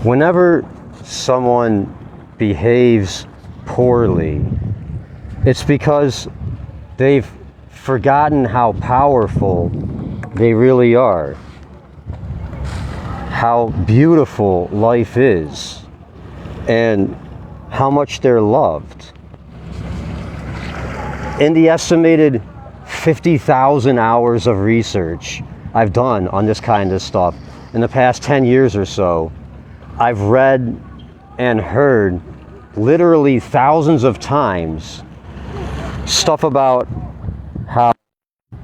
Whenever someone behaves poorly, it's because they've forgotten how powerful they really are, how beautiful life is, and how much they're loved. In the estimated 50,000 hours of research I've done on this kind of stuff in the past 10 years or so, I've read and heard literally thousands of times stuff about how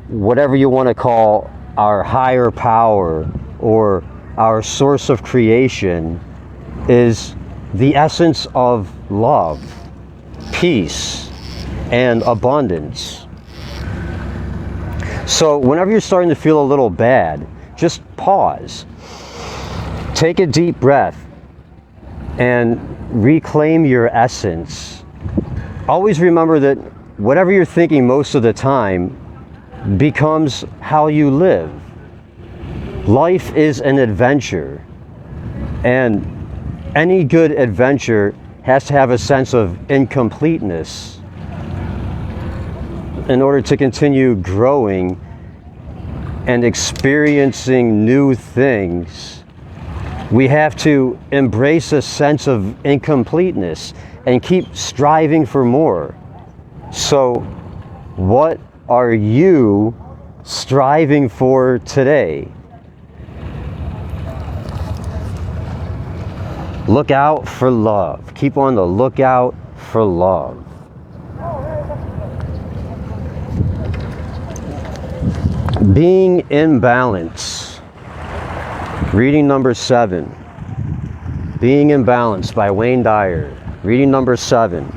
whatever you want to call our higher power or our source of creation is the essence of love, peace, and abundance. So whenever you're starting to feel a little bad, just pause. Take a deep breath and reclaim your essence. Always remember that whatever you're thinking most of the time becomes how you live. Life is an adventure, and any good adventure has to have a sense of incompleteness in order to continue growing and experiencing new things. We have to embrace a sense of incompleteness and keep striving for more. So, what are you striving for today? Look out for love. Keep on the lookout for love. Being in Balance. Reading number 7. Being in Balance by Wayne Dyer. Reading number 7.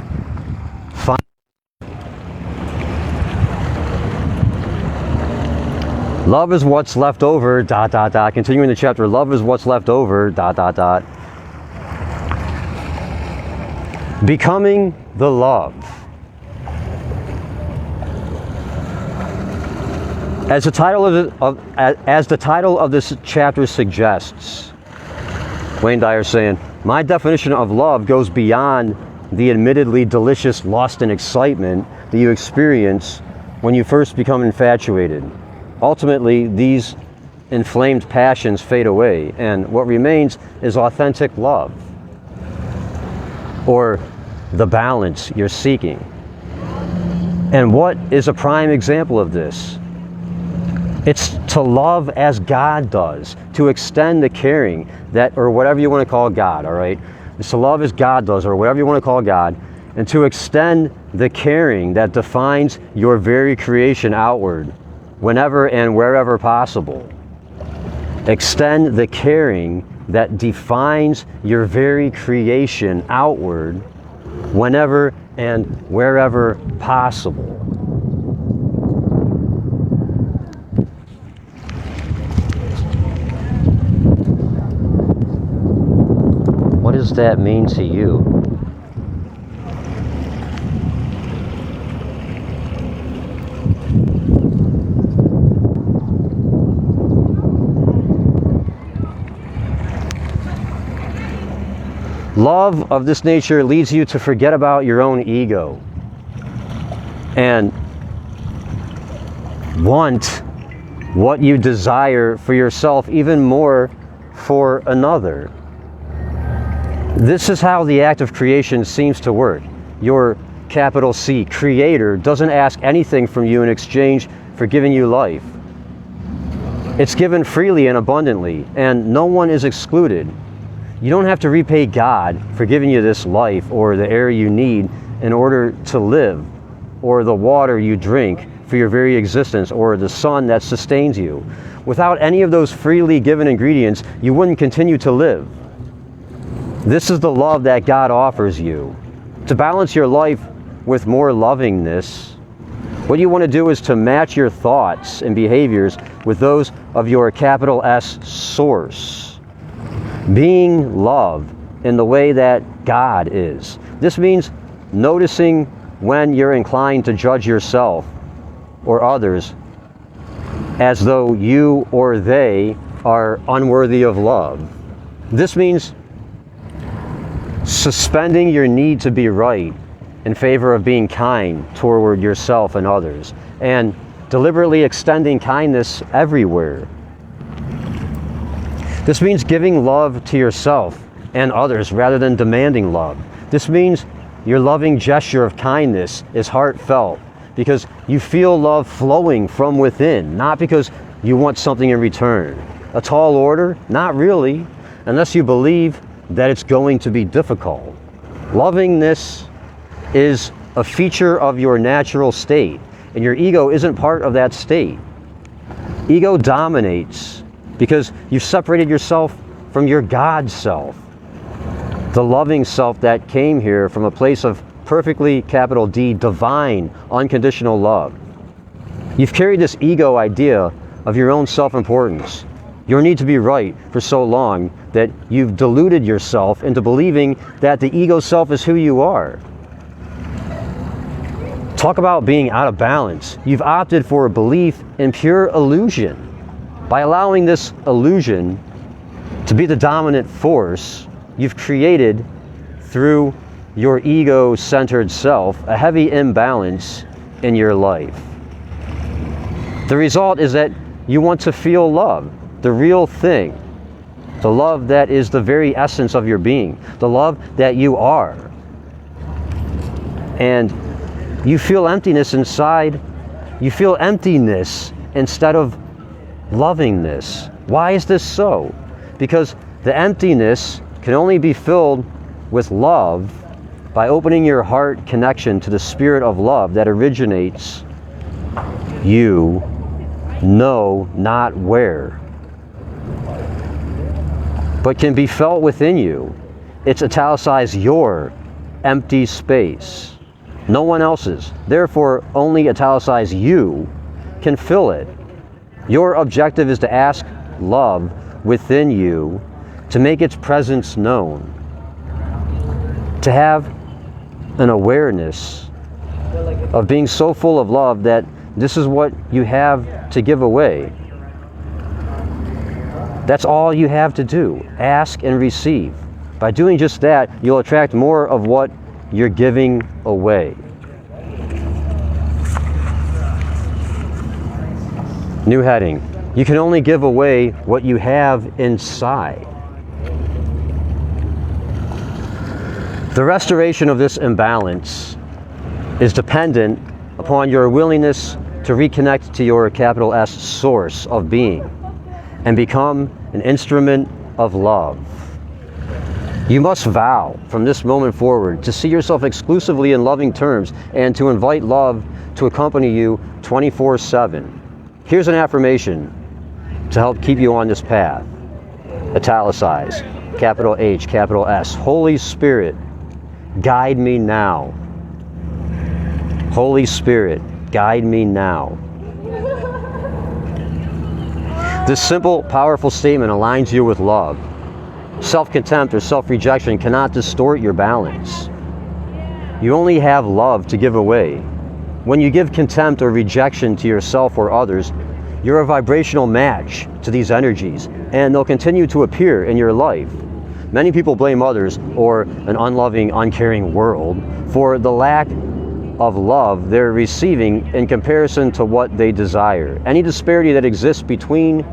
Love is what's left over, ... Continuing the chapter, love is what's left over, ... Becoming the love. As the title of this chapter suggests, Wayne Dyer saying, my definition of love goes beyond the admittedly delicious lust and excitement that you experience when you first become infatuated. Ultimately, these inflamed passions fade away, and what remains is authentic love, or the balance you're seeking. And what is a prime example of this? It's to love as God does, to extend the caring that, or whatever you want to call God, all right? It's to love as God does, or whatever you want to call God, and to extend the caring that defines your very creation outward, whenever and wherever possible. Extend the caring that defines your very creation outward, whenever and wherever possible. What does that mean to you? Love of this nature leads you to forget about your own ego and want what you desire for yourself even more for another. This is how the act of creation seems to work. Your capital C, Creator, doesn't ask anything from you in exchange for giving you life. It's given freely and abundantly, and no one is excluded. You don't have to repay God for giving you this life or the air you need in order to live, or the water you drink for your very existence, or the sun that sustains you. Without any of those freely given ingredients, you wouldn't continue to live. This is the love that God offers you. To balance your life with more lovingness, what you want to do is to match your thoughts and behaviors with those of your capital S source. Being love in the way that God is. This means noticing when you're inclined to judge yourself or others as though you or they are unworthy of love. This means suspending your need to be right in favor of being kind toward yourself and others, and deliberately extending kindness everywhere. This means giving love to yourself and others rather than demanding love. This means your loving gesture of kindness is heartfelt because you feel love flowing from within, not because you want something in return. A tall order? Not really, unless you believe that it's going to be difficult. Lovingness is a feature of your natural state, and your ego isn't part of that state. Ego dominates because you've separated yourself from your God self, the loving self that came here from a place of perfectly, capital D, divine, unconditional love. You've carried this ego idea of your own self-importance, your need to be right, for so long that you've deluded yourself into believing that the ego self is who you are. Talk about being out of balance. You've opted for a belief in pure illusion. By allowing this illusion to be the dominant force, you've created, through your ego-centered self, a heavy imbalance in your life. The result is that you want to feel love, the real thing, the love that is the very essence of your being, the love that you are. And you feel emptiness inside. You feel emptiness instead of lovingness. Why is this so? Because the emptiness can only be filled with love by opening your heart connection to the spirit of love that originates you know not where, but can be felt within you. It's italicized your empty space, no one else's. Therefore, only italicized you can fill it. Your objective is to ask love within you to make its presence known, to have an awareness of being so full of love that this is what you have to give away. That's all you have to do. Ask and receive. By doing just that, you'll attract more of what you're giving away. New heading. You can only give away what you have inside. The restoration of this imbalance is dependent upon your willingness to reconnect to your capital S source of being and become an instrument of love. You must vow from this moment forward to see yourself exclusively in loving terms and to invite love to accompany you 24/7. Here's an affirmation to help keep you on this path. Italicize, capital H, capital S. Holy Spirit, guide me now. Holy Spirit, guide me now. This simple, powerful statement aligns you with love. Self-contempt or self-rejection cannot distort your balance. You only have love to give away. When you give contempt or rejection to yourself or others, you're a vibrational match to these energies, and they'll continue to appear in your life. Many people blame others or an unloving, uncaring world for the lack of love they're receiving in comparison to what they desire. Any disparity that exists between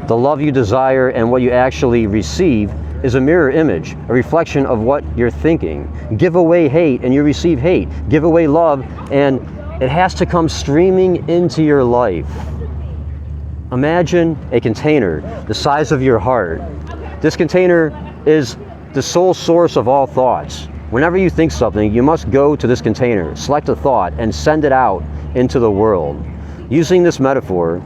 the love you desire and what you actually receive is a mirror image, a reflection of what you're thinking. Give away hate and you receive hate. Give away love and it has to come streaming into your life. Imagine a container the size of your heart. This container is the sole source of all thoughts. Whenever you think something, you must go to this container, select a thought, and send it out into the world. Using this metaphor,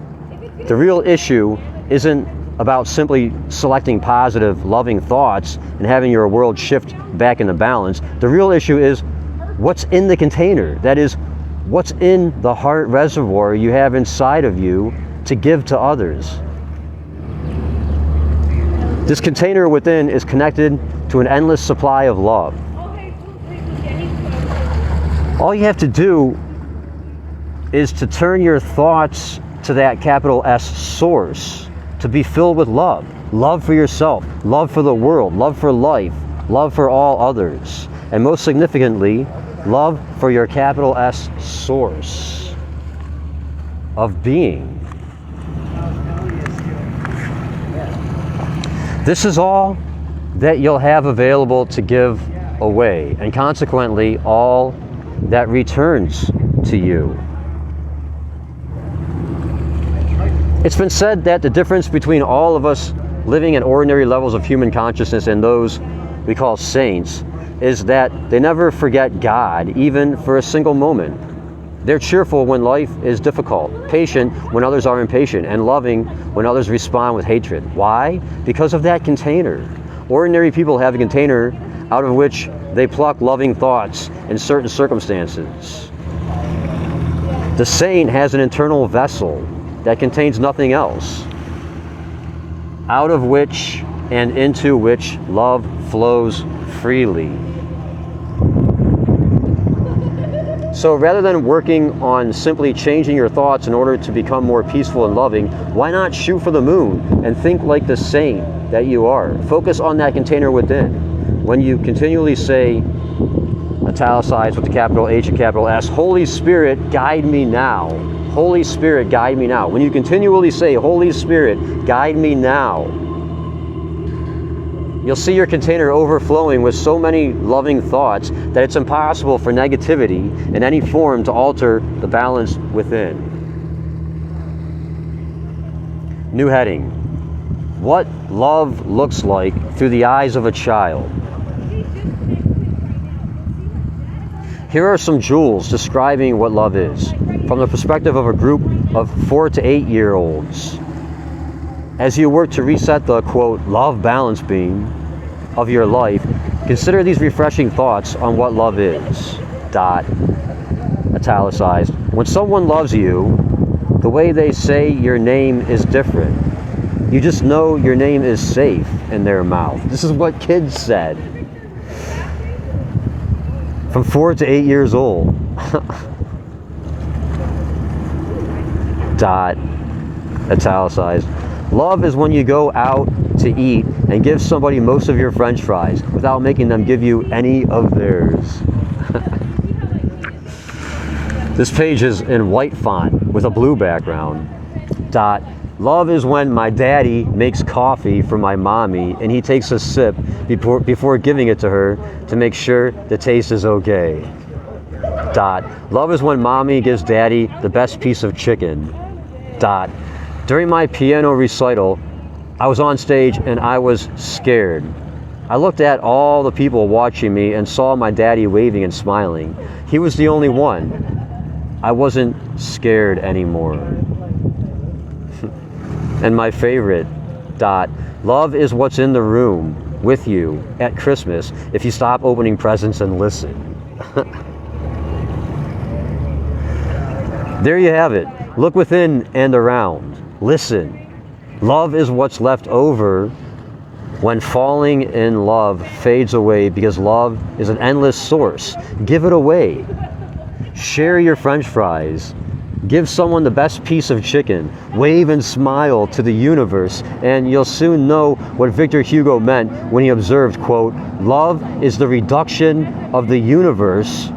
the real issue isn't about simply selecting positive, loving thoughts and having your world shift back into balance. The real issue is what's in the container. That is, what's in the heart reservoir you have inside of you to give to others. This container within is connected to an endless supply of love. All you have to do is to turn your thoughts to that capital S source, to be filled with love. Love for yourself, love for the world, love for life, love for all others, and most significantly, love for your capital S source of being. This is all that you'll have available to give away, and consequently all that returns to you. It's been said that the difference between all of us living at ordinary levels of human consciousness and those we call saints is that they never forget God, even for a single moment. They're cheerful when life is difficult, patient when others are impatient, and loving when others respond with hatred. Why? Because of that container. Ordinary people have a container out of which they pluck loving thoughts in certain circumstances. The saint has an internal vessel that contains nothing else, out of which and into which love flows freely. So rather than working on simply changing your thoughts in order to become more peaceful and loving, why not shoot for the moon and think like the saint that you are? Focus on that container within. When you continually say, italicized with the capital H and capital S, Holy Spirit, guide me now. Holy Spirit, guide me now. When you continually say, Holy Spirit, guide me now, you'll see your container overflowing with so many loving thoughts that it's impossible for negativity in any form to alter the balance within. New heading: what love looks like through the eyes of a child. Here are some jewels describing what love is, from the perspective of a group of 4 to 8 year olds. As you work to reset the, quote, love balance beam of your life, consider these refreshing thoughts on what love is. Dot, italicized. When someone loves you, the way they say your name is different. You just know your name is safe in their mouth. This is what kids said. From 4 to 8 years old. Dot, italicized. Love is when you go out to eat and give somebody most of your French fries without making them give you any of theirs. This page is in white font with a blue background. Dot, love is when my daddy makes coffee for my mommy and he takes a sip before giving it to her to make sure the taste is okay. Dot, love is when mommy gives daddy the best piece of chicken. Dot, during my piano recital, I was on stage and I was scared. I looked at all the people watching me and saw my daddy waving and smiling. He was the only one. I wasn't scared anymore. And my favorite, dot, love is what's in the room with you at Christmas if you stop opening presents and listen. There you have it. Look within and around. Listen. Love is what's left over when falling in love fades away, because love is an endless source. Give it away. Share your French fries. Give someone the best piece of chicken. Wave and smile to the universe, and you'll soon know what Victor Hugo meant when he observed, quote, love is the reduction of the universe,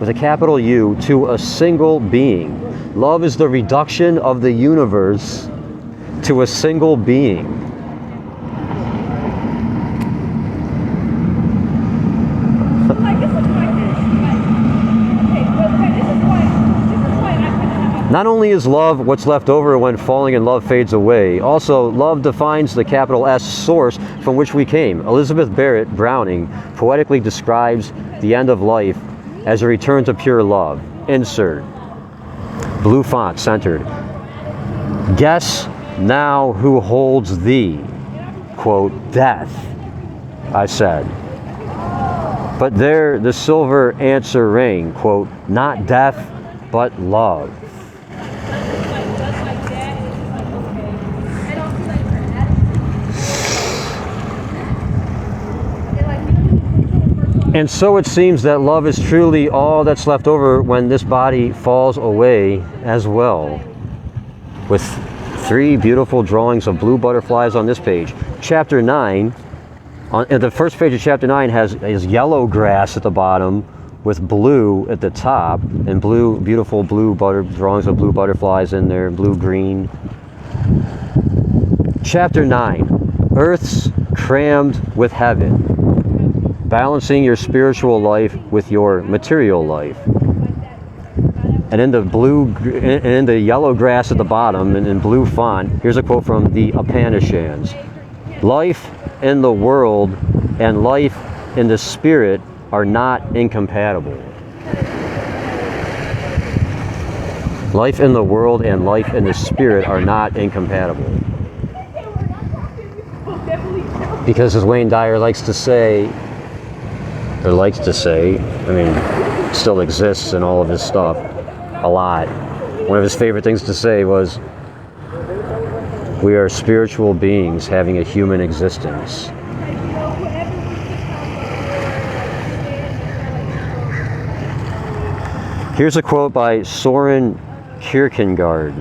with a capital U, to a single being. Love is the reduction of the universe to a single being. Not only is love what's left over when falling in love fades away, also love defines the capital S source from which we came. Elizabeth Barrett Browning poetically describes the end of life as a return to pure love. Insert. Blue font centered. Guess now who holds thee? Quote, death, I said. But there the silver answer rang, quote, not death, but love. And so it seems that love is truly all that's left over when this body falls away as well. With 3 beautiful drawings of blue butterflies on this page. Chapter 9, And the first page of chapter 9 has yellow grass at the bottom with blue at the top, and blue, beautiful blue drawings of blue butterflies in there, blue-green. Chapter 9, Earth's crammed with heaven, balancing your spiritual life with your material life. And in the yellow grass at the bottom, and in blue font, here's a quote from the Upanishads. Life in the world and life in the spirit are not incompatible. Life in the world and life in the spirit are not incompatible. Because as Wayne Dyer likes to say, I mean, still exists in all of his stuff, a lot. One of his favorite things to say was, we are spiritual beings having a human existence. Here's a quote by Soren Kierkegaard.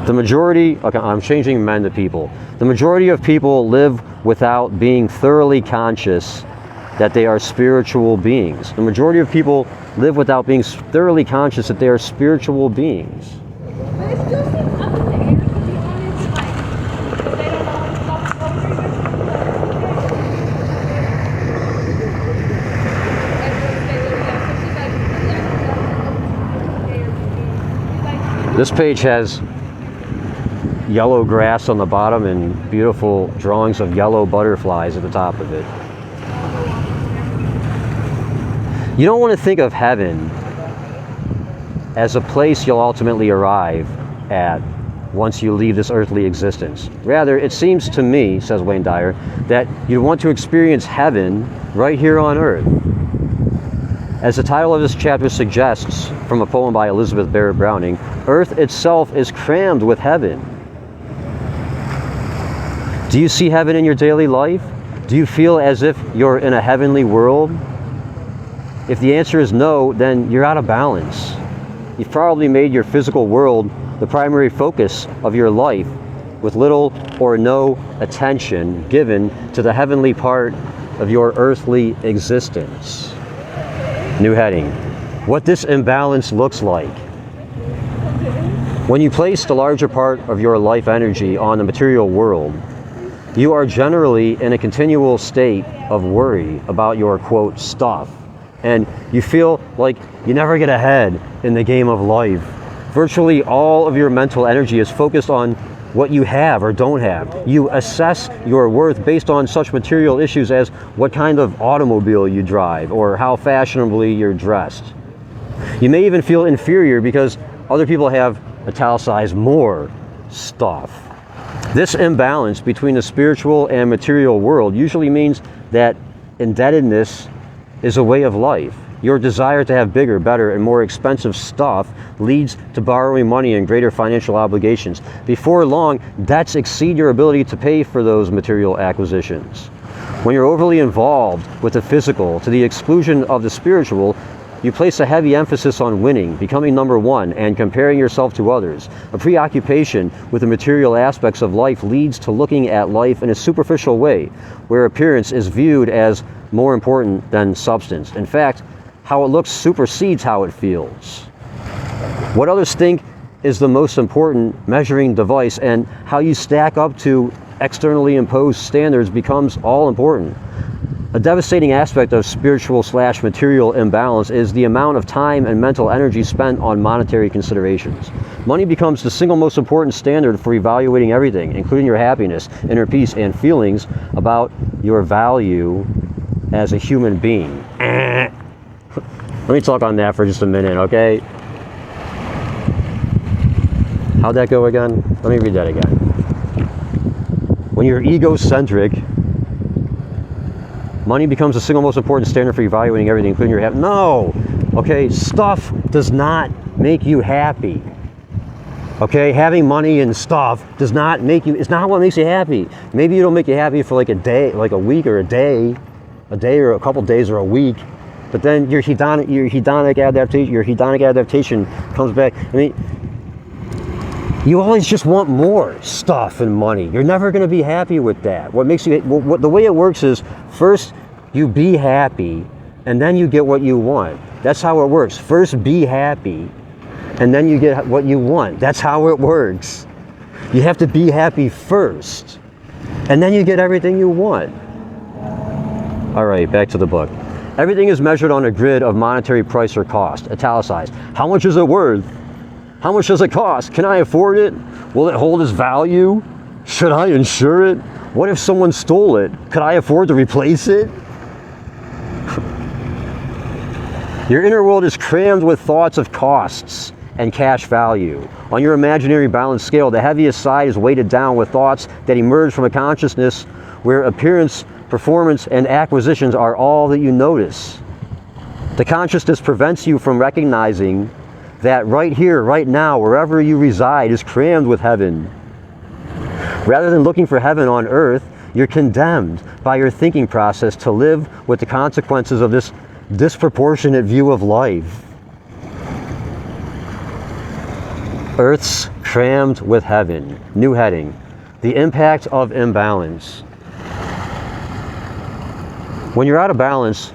I'm changing men to people. The majority of people live without being thoroughly conscious that they are spiritual beings. The majority of people live without being thoroughly conscious that they are spiritual beings. This page has yellow grass on the bottom and beautiful drawings of yellow butterflies at the top of it. You don't want to think of heaven as a place you'll ultimately arrive at once you leave this earthly existence. Rather, it seems to me, says Wayne Dyer, that you want to experience heaven right here on earth. As the title of this chapter suggests, from a poem by Elizabeth Barrett Browning, earth itself is crammed with heaven. Do you see heaven in your daily life? Do you feel as if you're in a heavenly world? If the answer is no, then you're out of balance. You've probably made your physical world the primary focus of your life, with little or no attention given to the heavenly part of your earthly existence. New heading: what this imbalance looks like. When you place the larger part of your life energy on the material world, you are generally in a continual state of worry about your, quote, stuff. And you feel like you never get ahead in the game of life. Virtually all of your mental energy is focused on what you have or don't have. You assess your worth based on such material issues as what kind of automobile you drive or how fashionably you're dressed. You may even feel inferior because other people have, italicized, more stuff. This imbalance between the spiritual and material world usually means that indebtedness is a way of life. Your desire to have bigger, better, and more expensive stuff leads to borrowing money and greater financial obligations. Before long, debts exceed your ability to pay for those material acquisitions. When you're overly involved with the physical to the exclusion of the spiritual, you place a heavy emphasis on winning, becoming number one, and comparing yourself to others. A preoccupation with the material aspects of life leads to looking at life in a superficial way, where appearance is viewed as more important than substance. In fact, how it looks supersedes how it feels. What others think is the most important measuring device, and how you stack up to externally imposed standards becomes all important. A devastating aspect of spiritual/material imbalance is the amount of time and mental energy spent on monetary considerations. Money becomes the single most important standard for evaluating everything, including your happiness, inner peace, and feelings about your value as a human being. Let me talk on that for just a minute, okay? How'd that go again? Let me read that again. When you're egocentric, money becomes the single most important standard for evaluating everything, including your happiness. No! Okay, stuff does not make you happy. Okay, having money and stuff does not make you, it's not what makes you happy. Maybe it'll make you happy for like a day, like a week or a day or a couple days or a week. But then your hedonic adaptation comes back. I mean, You always just want more stuff and money. You're never going to be happy with that. What makes you, the way it works is, first you be happy, and then you get what you want. That's how it works. First be happy, and then you get what you want. That's how it works. You have to be happy first, and then you get everything you want. All right, back to the book. Everything is measured on a grid of monetary price or cost, italicized. How much is it worth? How much does it cost? Can I afford it? Will it hold its value? Should I insure it? What if someone stole it? Could I afford to replace it? Your inner world is crammed with thoughts of costs and cash value. On your imaginary balance scale, the heaviest side is weighted down with thoughts that emerge from a consciousness where appearance, performance, and acquisitions are all that you notice. The consciousness prevents you from recognizing that right here, right now, wherever you reside is crammed with heaven. Rather than looking for heaven on earth, you're condemned by your thinking process to live with the consequences of this disproportionate view of life. Earth's crammed with heaven. New heading. The impact of imbalance. When you're out of balance,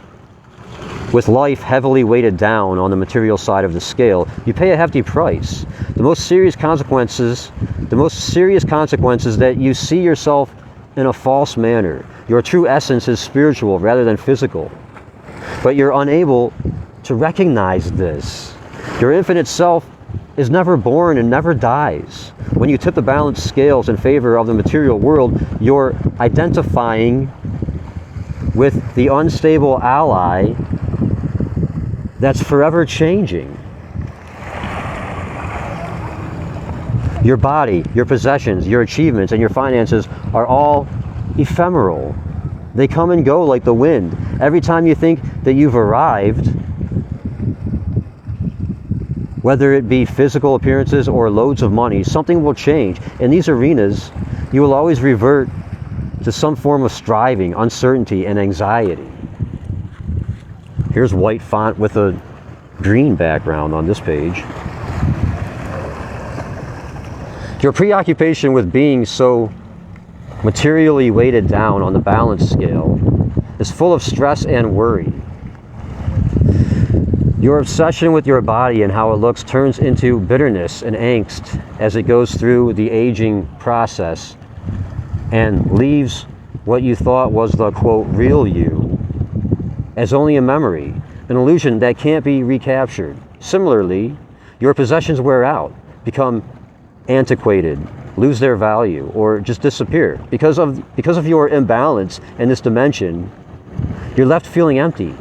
with life heavily weighted down on the material side of the scale, you pay a hefty price. The most serious consequences that you see yourself in a false manner. Your true essence is spiritual rather than physical. But you're unable to recognize this. Your infinite self is never born and never dies. When you tip the balance scales in favor of the material world, you're identifying with the unstable ally that's forever changing. Your body, your possessions, your achievements, and your finances are all ephemeral. They come and go like the wind. Every time you think that you've arrived, whether it be physical appearances or loads of money, something will change. In these arenas, you will always revert to some form of striving, uncertainty, and anxiety. Here's white font with a green background on this page. Your preoccupation with being so materially weighted down on the balance scale is full of stress and worry. Your obsession with your body and how it looks turns into bitterness and angst as it goes through the aging process and leaves what you thought was the, quote, real you as only a memory, an illusion that can't be recaptured. Similarly, your possessions wear out, become antiquated, lose their value, or just disappear. Because of your imbalance in this dimension, you're left feeling empty,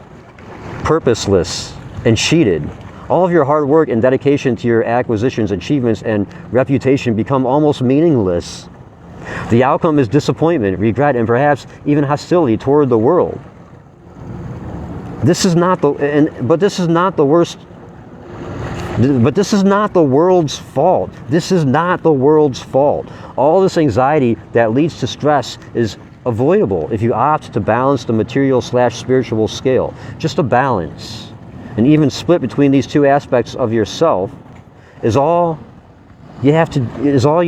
purposeless, and cheated. All of your hard work and dedication to your acquisitions, achievements, and reputation become almost meaningless. The outcome is disappointment, regret, and perhaps even hostility toward the world. This is not the worst. But this is not the world's fault. This is not the world's fault. All this anxiety that leads to stress is avoidable if you opt to balance the material/spiritual scale. Just a balance. An even split between these two aspects of yourself is all you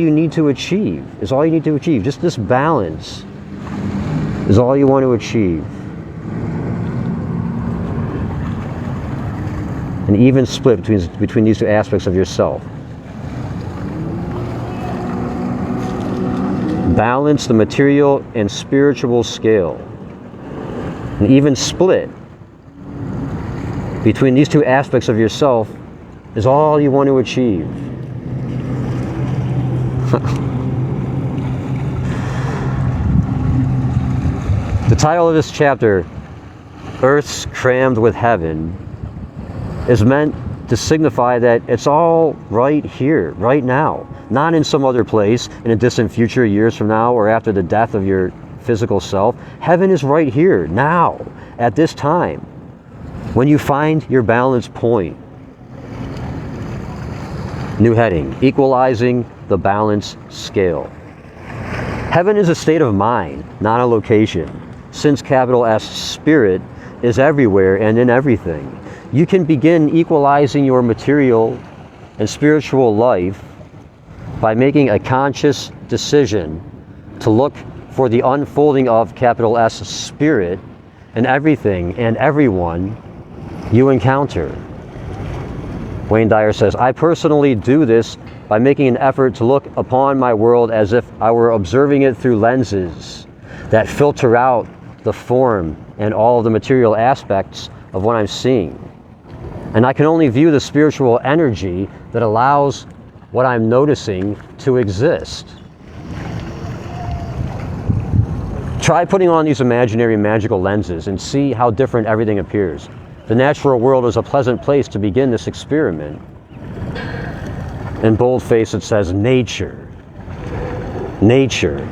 need to achieve. Just this balance is all you want to achieve. An even split between these two aspects of yourself. Balance the material and spiritual scale. An even split between these two aspects of yourself is all you want to achieve. The title of this chapter, Earth's Crammed with Heaven, is meant to signify that it's all right here, right now, not in some other place in a distant future, years from now, or after the death of your physical self. Heaven is right here, now, at this time, when you find your balance point. New heading, equalizing the balance scale. Heaven is a state of mind, not a location. Since capital S, spirit, is everywhere and in everything. You can begin equalizing your material and spiritual life by making a conscious decision to look for the unfolding of capital S spirit in everything and everyone you encounter. Wayne Dyer says, I personally do this by making an effort to look upon my world as if I were observing it through lenses that filter out the form and all of the material aspects of what I'm seeing. And I can only view the spiritual energy that allows what I'm noticing to exist. Try putting on these imaginary magical lenses and see how different everything appears. The natural world is a pleasant place to begin this experiment. In boldface it says nature. Nature.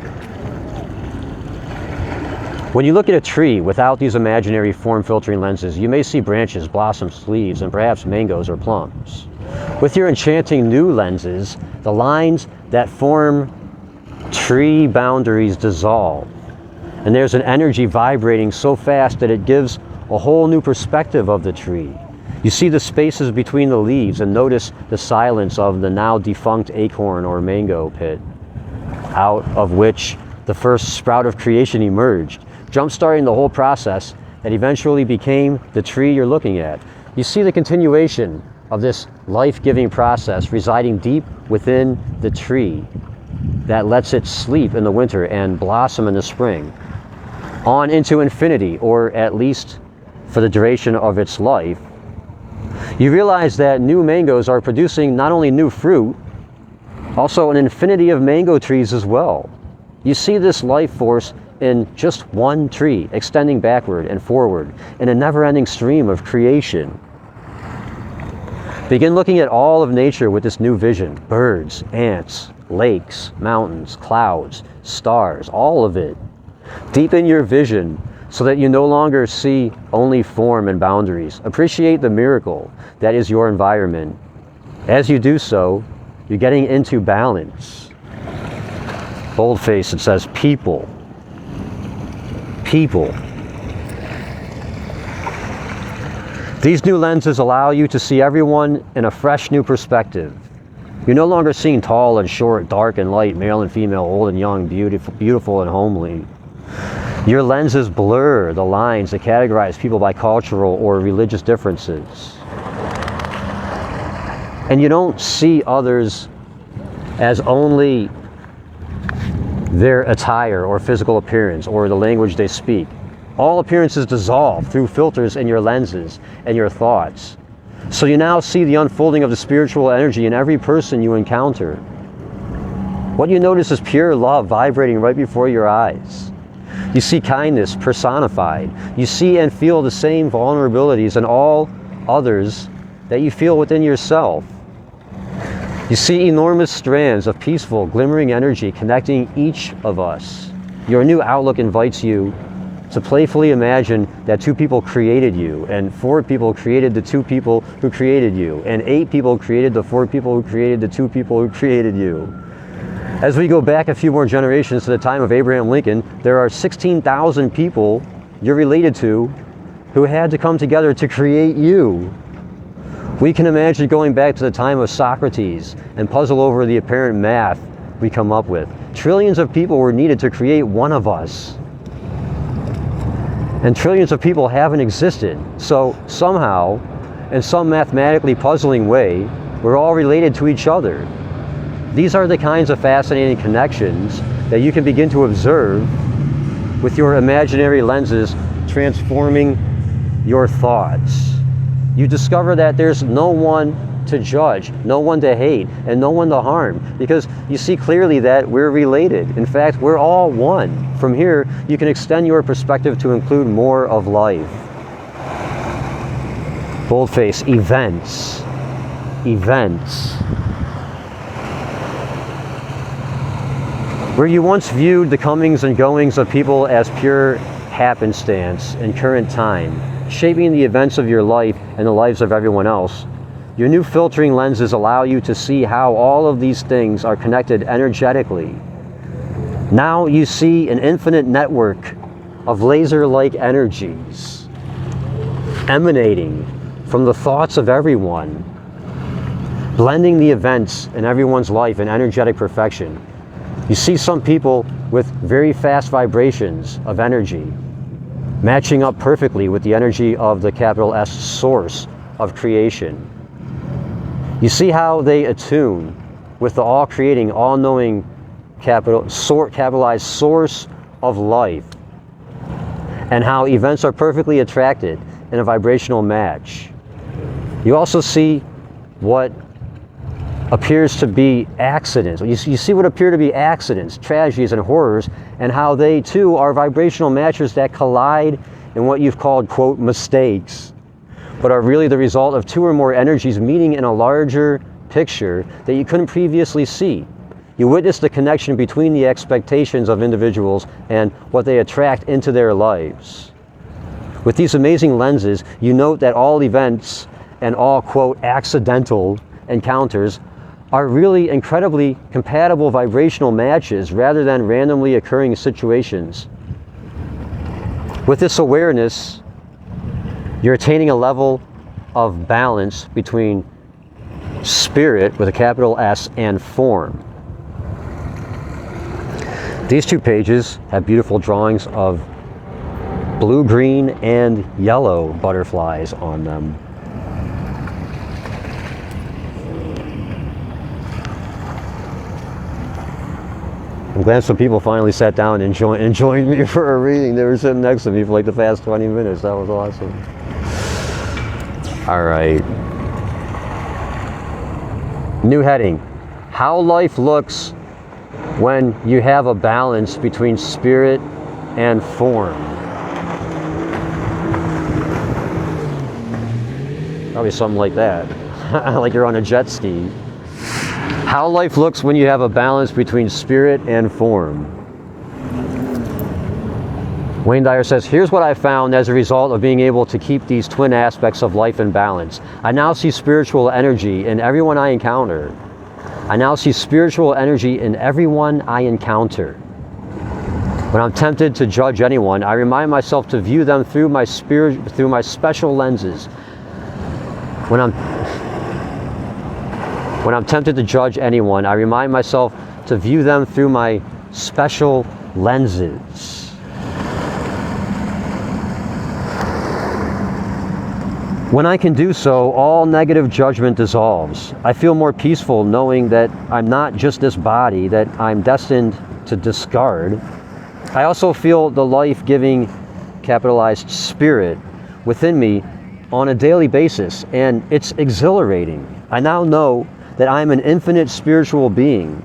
When you look at a tree without these imaginary form filtering lenses, you may see branches, blossoms, leaves, and perhaps mangoes or plums. With your enchanting new lenses, the lines that form tree boundaries dissolve. And there's an energy vibrating so fast that it gives a whole new perspective of the tree. You see the spaces between the leaves and notice the silence of the now defunct acorn or mango pit, out of which the first sprout of creation emerged, jump-starting the whole process that eventually became the tree you're looking at. You see the continuation of this life-giving process residing deep within the tree that lets it sleep in the winter and blossom in the spring, on into infinity, or at least for the duration of its life. You realize that new mangoes are producing not only new fruit, also an infinity of mango trees as well. You see this life force in just one tree, extending backward and forward in a never-ending stream of creation. Begin looking at all of nature with this new vision. Birds, ants, lakes, mountains, clouds, stars, all of it. Deepen your vision so that you no longer see only form and boundaries. Appreciate the miracle that is your environment. As you do so, you're getting into balance. Boldface, it says people. People. These new lenses allow you to see everyone in a fresh new perspective. You're no longer seeing tall and short, dark and light, male and female, old and young, beautiful and homely. Your lenses blur the lines that categorize people by cultural or religious differences. And you don't see others as only their attire or physical appearance or the language they speak. All appearances dissolve through filters in your lenses and your thoughts. So you now see the unfolding of the spiritual energy in every person you encounter. What you notice is pure love vibrating right before your eyes. You see kindness personified. You see and feel the same vulnerabilities in all others that you feel within yourself. You see enormous strands of peaceful, glimmering energy connecting each of us. Your new outlook invites you to playfully imagine that 2 people created you, and 4 people created the 2 people who created you, and 8 people created the 4 people who created the 2 people who created you. As we go back a few more generations to the time of Abraham Lincoln, there are 16,000 people you're related to who had to come together to create you. We can imagine going back to the time of Socrates and puzzle over the apparent math we come up with. Trillions of people were needed to create one of us. And trillions of people haven't existed. So somehow, in some mathematically puzzling way, we're all related to each other. These are the kinds of fascinating connections that you can begin to observe with your imaginary lenses transforming your thoughts. You discover that there's no one to judge, no one to hate, and no one to harm, because you see clearly that we're related. In fact, we're all one. From here, you can extend your perspective to include more of life. Boldface, events. Events. Where you once viewed the comings and goings of people as pure happenstance in current time, shaping the events of your life and the lives of everyone else, your new filtering lenses allow you to see how all of these things are connected energetically. Now you see an infinite network of laser-like energies emanating from the thoughts of everyone. blending the events in everyone's life in energetic perfection. You see some people with very fast vibrations of energy, matching up perfectly with the energy of the capital S source of creation. You see how they attune with the all-creating, all-knowing capitalized source of life, and how events are perfectly attracted in a vibrational match. You also see what appears to be accidents. You see what appear to be accidents, tragedies, and horrors, and how they too are vibrational matches that collide in what you've called, quote, mistakes, but are really the result of two or more energies meeting in a larger picture that you couldn't previously see. You witness the connection between the expectations of individuals and what they attract into their lives. With these amazing lenses, you note that all events and all, quote, accidental encounters are really incredibly compatible vibrational matches rather than randomly occurring situations. With this awareness, you're attaining a level of balance between spirit with a capital S and form. These two pages have beautiful drawings of blue, green, and yellow butterflies on them. I'm glad some people finally sat down and joined me for a reading. They were sitting next to me for like the past 20 minutes. That was awesome. All right. New heading. How life looks when you have a balance between spirit and form. Probably something like that. Like you're on a jet ski. How life looks when you have a balance between spirit and form. Wayne Dyer says, here's what I found as a result of being able to keep these twin aspects of life in balance. I now see spiritual energy in everyone I encounter. I now see spiritual energy in everyone I encounter. When I'm tempted to judge anyone, I remind myself to view them through my special lenses. When I'm tempted to judge anyone, I remind myself to view them through my special lenses. When I can do so, all negative judgment dissolves. I feel more peaceful knowing that I'm not just this body that I'm destined to discard. I also feel the life-giving, capitalized spirit within me on a daily basis, and it's exhilarating. I now know that I'm an infinite spiritual being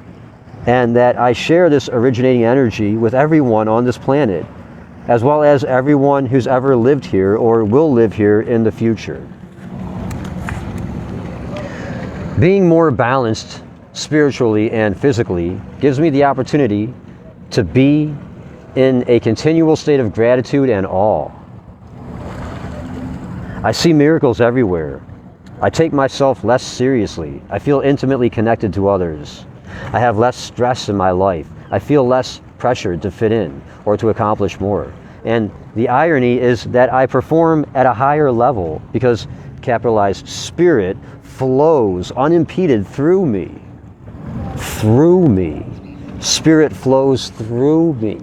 and that I share this originating energy with everyone on this planet, as well as everyone who's ever lived here or will live here in the future. Being more balanced spiritually and physically gives me the opportunity to be in a continual state of gratitude and awe. I see miracles everywhere. I take myself less seriously. I feel intimately connected to others. I have less stress in my life. I feel less pressured to fit in or to accomplish more. And the irony is that I perform at a higher level because capitalized spirit flows unimpeded through me. Through me. Spirit flows through me.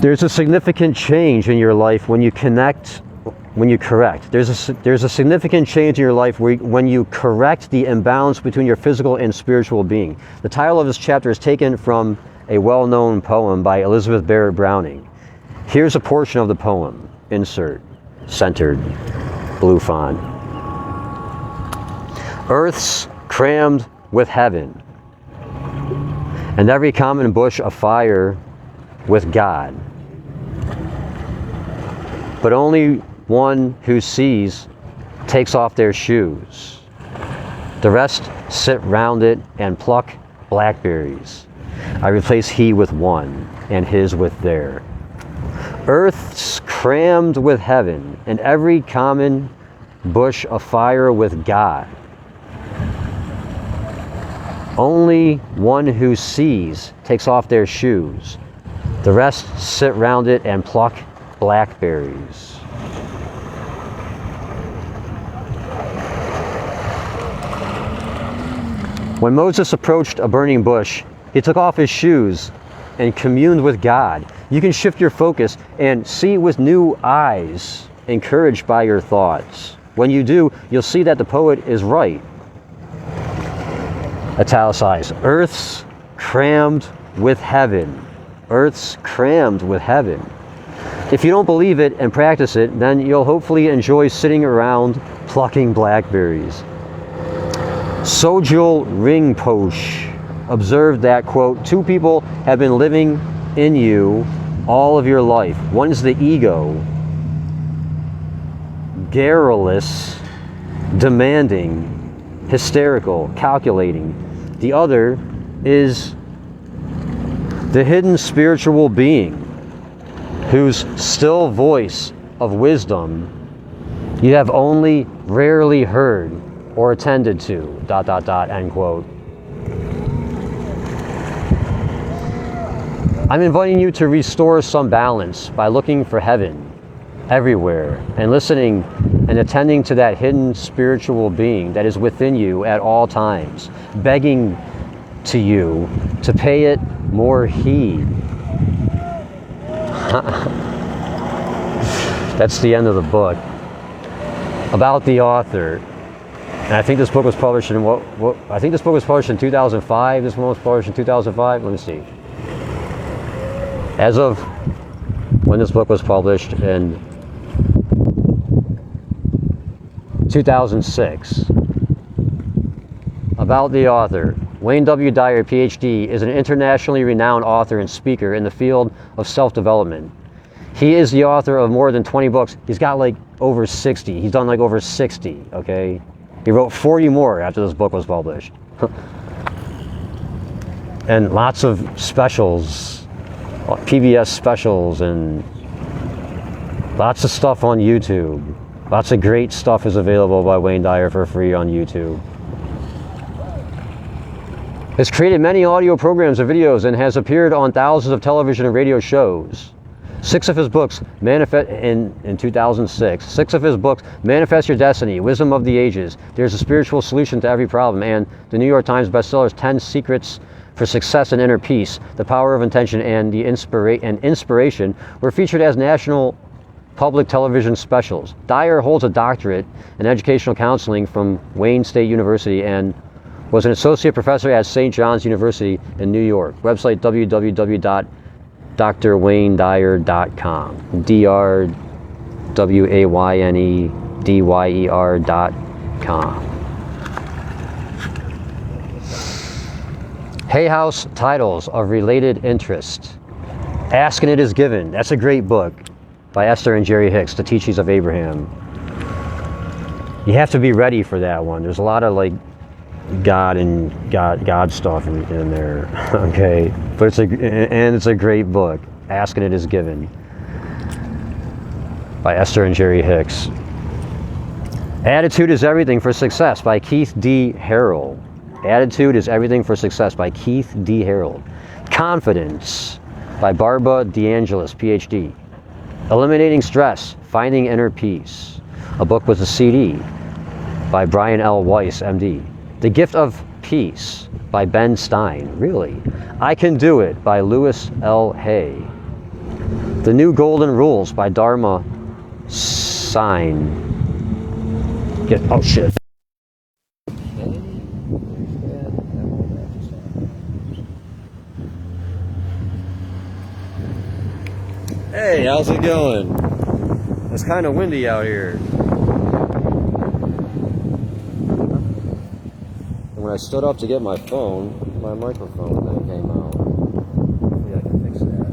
There's a significant change in your life when you correct. There's a significant change in your life when you correct the imbalance between your physical and spiritual being. The title of this chapter is taken from a well-known poem by Elizabeth Barrett Browning. Here's a portion of the poem. Insert. Centered. Blue font. Earth's crammed with heaven, and every common bush afire with God. But only one who sees takes off their shoes. The rest sit round it and pluck blackberries. I replace he with one and his with their. Earth's crammed with heaven, and every common bush afire with God. Only one who sees takes off their shoes. The rest sit round it and pluck blackberries. When Moses approached a burning bush, he took off his shoes and communed with God. You can shift your focus and see with new eyes, encouraged by your thoughts. When you do, you'll see that the poet is right. Italicized. Earth's crammed with heaven. Earth's crammed with heaven. If you don't believe it and practice it, then you'll hopefully enjoy sitting around plucking blackberries. Sogyal Rinpoche observed that, quote, 2 people have been living in you all of your life. One is the ego, garrulous, demanding, hysterical, calculating. The other is the hidden spiritual being whose still voice of wisdom you have only rarely heard or attended to, ... end quote. I'm inviting you to restore some balance by looking for heaven everywhere and listening and attending to that hidden spiritual being that is within you at all times, begging to you to pay it more heed. That's the end of the book. About the author. And I think this book was published in I think this book was published in 2005. This one was published in 2005. Let me see. As of when this book was published in 2006. About the author. Wayne W. Dyer, PhD, is an internationally renowned author and speaker in the field of self-development. He is the author of more than 20 books. He's got like over 60. He's done like over 60, okay? He wrote 40 more after this book was published. And lots of specials, PBS specials, and lots of stuff on YouTube. Lots of great stuff is available by Wayne Dyer for free on YouTube. Has created many audio programs and videos and has appeared on thousands of television and radio shows. 6 of his books in 2006. 6 of his books, Manifest Your Destiny, Wisdom of the Ages, There's a Spiritual Solution to Every Problem, and the New York Times bestsellers 10 Secrets for Success and Inner Peace, The Power of Intention, and Inspiration were featured as national public television specials. Dyer holds a doctorate in educational counseling from Wayne State University and was an associate professor at St. John's University in New York. Website www.drwaynedyer.com. drwaynedyer.com. Hay House Titles of Related Interest. Ask and It Is Given. That's a great book by Esther and Jerry Hicks, The Teachings of Abraham. You have to be ready for that one. There's a lot of like God stuff in there, okay? But it's a great book. Ask and It Is Given by Esther and Jerry Hicks. Attitude is Everything for Success by Keith D. Harrell. Attitude is Everything for Success by Keith D. Harrell. Confidence by Barbara DeAngelis, PhD. Eliminating Stress, Finding Inner Peace, a book with a CD by Brian L. Weiss, MD. The Gift of Peace by Ben Stein, really. I Can Do It by Louis L. Hay. The New Golden Rules by Dharma Sign. Oh shit. Hey, how's it going? It's kind of windy out here. When I stood up to get my phone, my microphone thing came out. Hopefully I can fix that.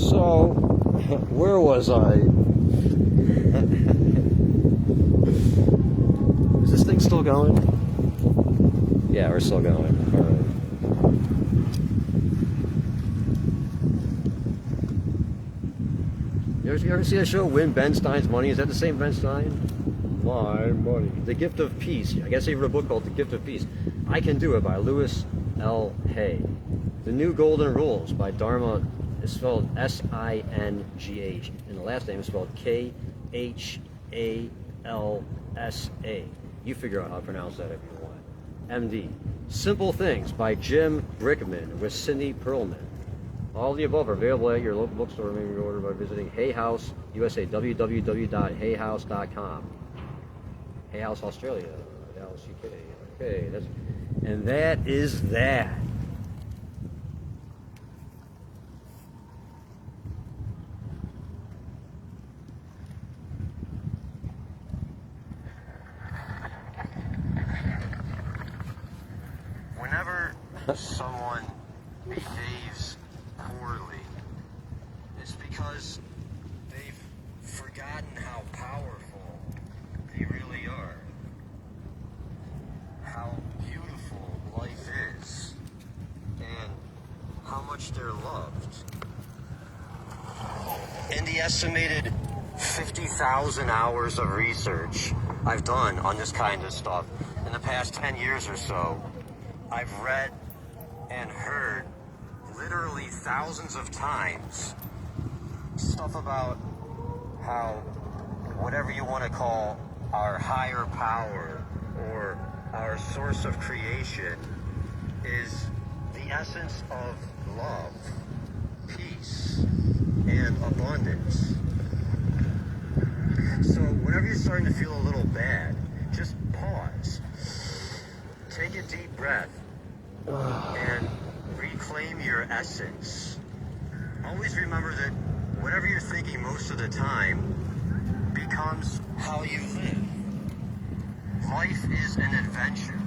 So, where was I? Is this thing still going? Yeah, we're still going. All right. You ever see that show, Win Ben Stein's Money? Is that the same Ben Stein? My money. The Gift of Peace. I guess he wrote a book called The Gift of Peace. I Can Do It by Louis L. Hay. The New Golden Rules by Dharma is spelled S-I-N-G-H, and the last name is spelled K-H-A-L-S-A. You figure out how to pronounce that if you want. MD. Simple Things by Jim Brickman with Cindy Perlman. All the above are available at your local bookstore. Maybe you order by visiting Hay House USA, www.hayhouse.com. Hay House Australia, Hay House UK. Okay, and that is that. Whenever someone behaves poorly, it's because they've forgotten how powerful they really are, how beautiful life is, and how much they're loved. In the estimated 50,000 hours of research I've done on this kind of stuff in the past 10 years or so, I've read and heard literally thousands of times stuff about how whatever you want to call our higher power or our source of creation is the essence of love, peace, and abundance. So whenever you're starting to feel a little bad, just pause. Take a deep breath and reclaim your essence. Always remember that whatever you're thinking most of the time becomes how you live. Life is an adventure,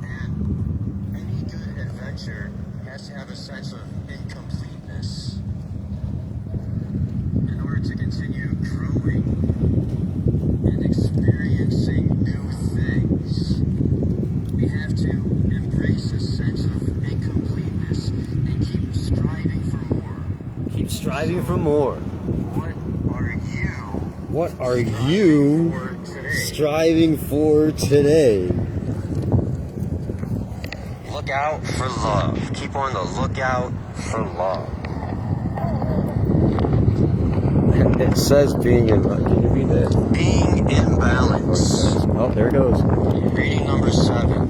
and any good adventure has to have a sense of incompleteness. In order to continue growing and experiencing new things, we have to embrace a sense of incompleteness and keep striving for more. Keep striving for more. What are you striving for today? Look out for love. Keep on the lookout for love. It says being in. Can you read that? Being in balance. Oh, there it goes. Reading number 7.